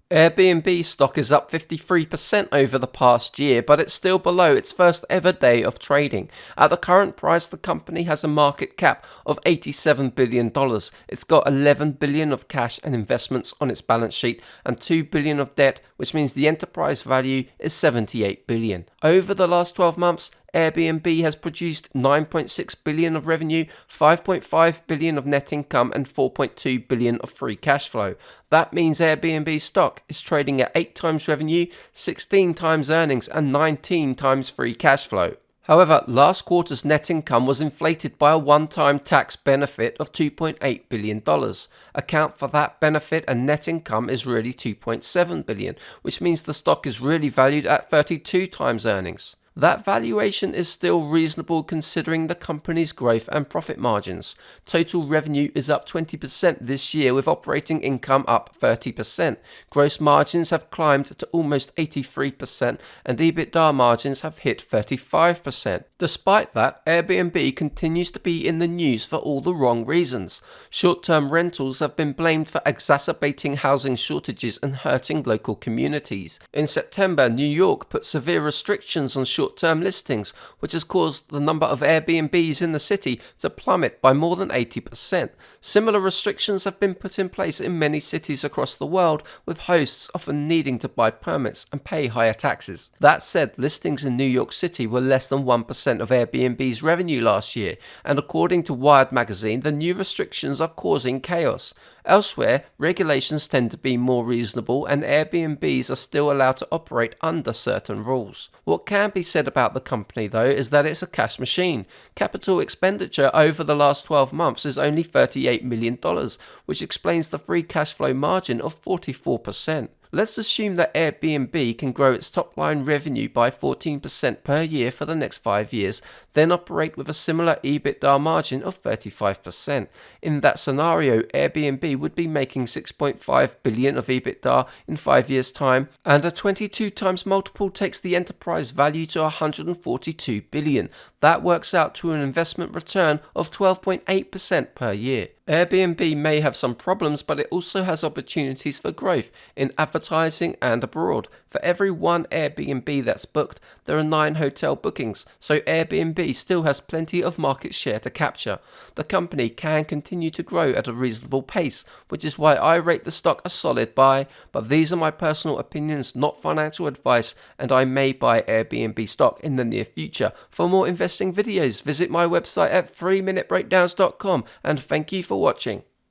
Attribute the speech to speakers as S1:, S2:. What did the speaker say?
S1: Airbnb stock is up 53% over the past year, but it's still below its first ever day of trading. At the current price, the company has a market cap of $87 billion. It's got $11 billion of cash and investments on its balance sheet and $2 billion of debt, which means the enterprise value is $78 billion. Over the last 12 months, Airbnb has produced $9.6 billion of revenue, $5.5 billion of net income, and $4.2 billion of free cash flow. That means Airbnb stock is trading at 8 times revenue, 16 times earnings, and 19 times free cash flow. However, last quarter's net income was inflated by a one-time tax benefit of $2.8 billion. Account for that benefit and net income is really $2.7 billion, which means the stock is really valued at 32 times earnings. That valuation is still reasonable considering the company's growth and profit margins. Total revenue is up 20% this year with operating income up 30%. Gross margins have climbed to almost 83% and EBITDA margins have hit 35%. Despite that, Airbnb continues to be in the news for all the wrong reasons. Short-term rentals have been blamed for exacerbating housing shortages and hurting local communities. In September, New York put severe restrictions on short-term listings, which has caused the number of Airbnbs in the city to plummet by more than 80%. Similar restrictions have been put in place in many cities across the world, with hosts often needing to buy permits and pay higher taxes. That said, listings in New York City were less than 1% of Airbnb's revenue last year, and according to Wired magazine, the new restrictions are causing chaos. Elsewhere, regulations tend to be more reasonable and Airbnbs are still allowed to operate under certain rules. What can be said about the company though is that it's a cash machine. Capital expenditure over the last 12 months is only $38 million, which explains the free cash flow margin of 44%. Let's assume that Airbnb can grow its top-line revenue by 14% per year for the next 5 years, then operate with a similar EBITDA margin of 35%. In that scenario, Airbnb would be making $6.5 billion of EBITDA in 5 years' time, and a 22 times multiple takes the enterprise value to $142 billion. That works out to an investment return of 12.8% per year. Airbnb may have some problems, but it also has opportunities for growth in advertising and abroad. For every one Airbnb that's booked, there are 9 hotel bookings, so Airbnb still has plenty of market share to capture. The company can continue to grow at a reasonable pace, which is why I rate the stock a solid buy, but these are my personal opinions, not financial advice, and I may buy Airbnb stock in the near future. For more investing videos, visit my website at 3minutebreakdowns.com, and thank you for watching.